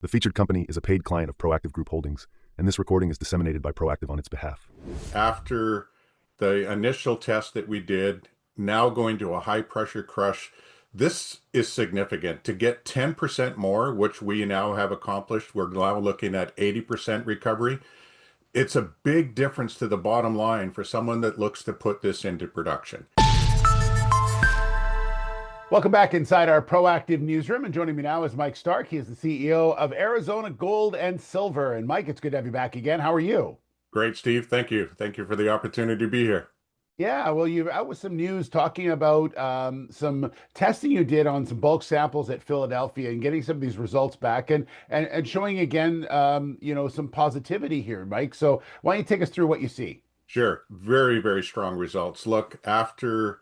The featured company is a paid client of Proactive Group Holdings, and this recording is disseminated by Proactive on its behalf. After the initial test that we did, now going to a high pressure crush, this is significant. To get 10% more, which we now have accomplished, we're now looking at 80% recovery. It's a big difference to the bottom line for someone that looks to put this into production. Welcome back inside our Proactive newsroom, and joining me now is Mike Stark. He is the CEO of Arizona Gold and Silver. And Mike, it's good to have you back again. How are you? Great, Steve. Thank you. Thank you for the opportunity to be here. Yeah, well, you're out with some news talking about some testing you did on some bulk samples at Philadelphia and getting some of these results back and showing again, some positivity here, Mike. So why don't you take us through what you see? Sure. Very, very strong results. Look, after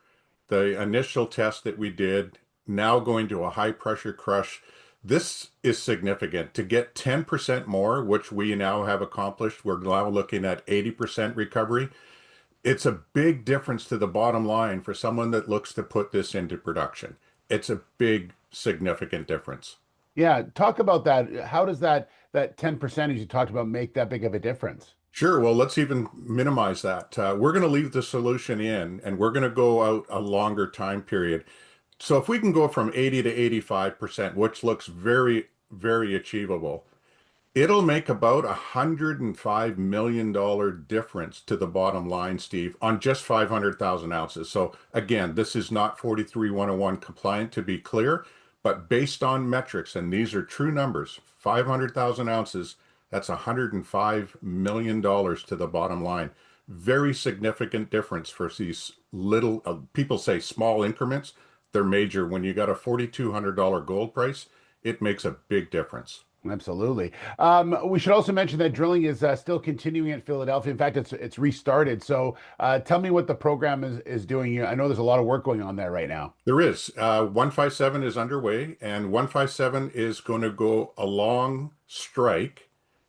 the initial test that we did, now going to a high pressure crush, this is significant. To get 10% more, which we now have accomplished, we're now looking at 80% recovery. It's a big difference to the bottom line for someone that looks to put this into production. It's a big, significant difference. Yeah, talk about that. How does that 10% as you talked about make that big of a difference? Sure. Well, let's even minimize that. We're going to leave the solution in and we're going to go out a longer time period. So if we can go from 80 to 85%, which looks very, very achievable, it'll make about $105 million difference to the bottom line, Steve, on just 500,000 ounces. So again, this is not 43-101 compliant, to be clear, but based on metrics, and these are true numbers, 500,000 ounces, that's $105 million to the bottom line. Very significant difference for these little, people say small increments. They're major. When you got a $4,200 gold price, it makes a big difference. Absolutely. We should also mention that drilling is still continuing at Philadelphia. In fact, it's restarted. So tell me what the program is doing. I know there's a lot of work going on there right now. There is. 157 is underway, and 157 is going to go along strike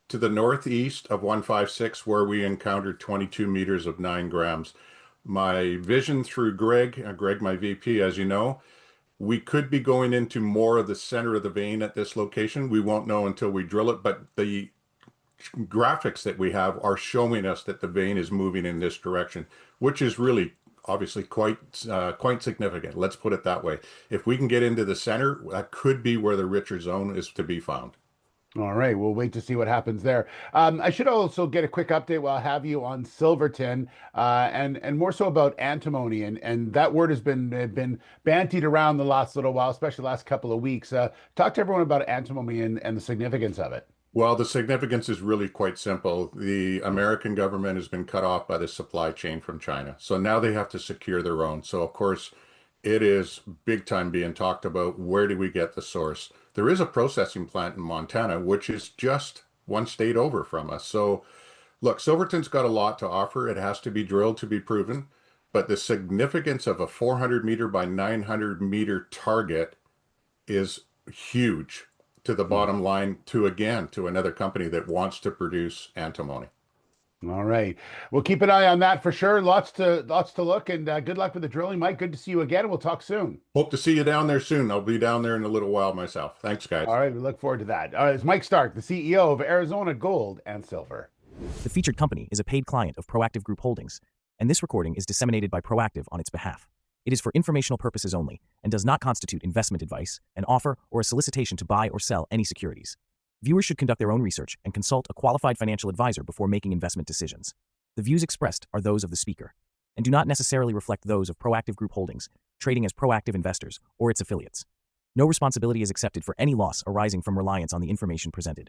to the northeast of 156, where we encountered 22 meters of 9 grams. My vision through Greg, my VP, as you know, we could be going into more of the center of the vein at this location. We won't know until we drill it, but the graphics that we have are showing us that the vein is moving in this direction, which is really obviously quite significant. Let's put it that way. If we can get into the center, that could be where the richer zone is to be found. All right, we'll wait to see what happens there. I should also get a quick update while I have you on Silverton, and more so about antimony, and that word has been bantied around the last little while, especially the last couple of weeks. Talk to everyone about antimony and the significance of it. Well, the significance is really quite simple. The American government has been cut off by the supply chain from China, so now they have to secure their own. So of course, it is big time being talked about. Where do we get the source? There is a processing plant in Montana, which is just one state over from us. So look, Silverton's got a lot to offer. It has to be drilled to be proven, but the significance of a 400 meter by 900 meter target is huge to the bottom line, to another company that wants to produce antimony. All right. We'll keep an eye on that for sure. Lots to look, and good luck with the drilling, Mike. Good to see you again. We'll talk soon. Hope to see you down there soon. I'll be down there in a little while myself. Thanks, guys. All right. We look forward to that. All right. It's Mike Stark, the CEO of Arizona Gold and Silver. The featured company is a paid client of Proactive Group Holdings, and this recording is disseminated by Proactive on its behalf. It is for informational purposes only and does not constitute investment advice, an offer, or a solicitation to buy or sell any securities. Viewers should conduct their own research and consult a qualified financial advisor before making investment decisions. The views expressed are those of the speaker and do not necessarily reflect those of Proactive Group Holdings, trading as Proactive Investors or its affiliates. No responsibility is accepted for any loss arising from reliance on the information presented.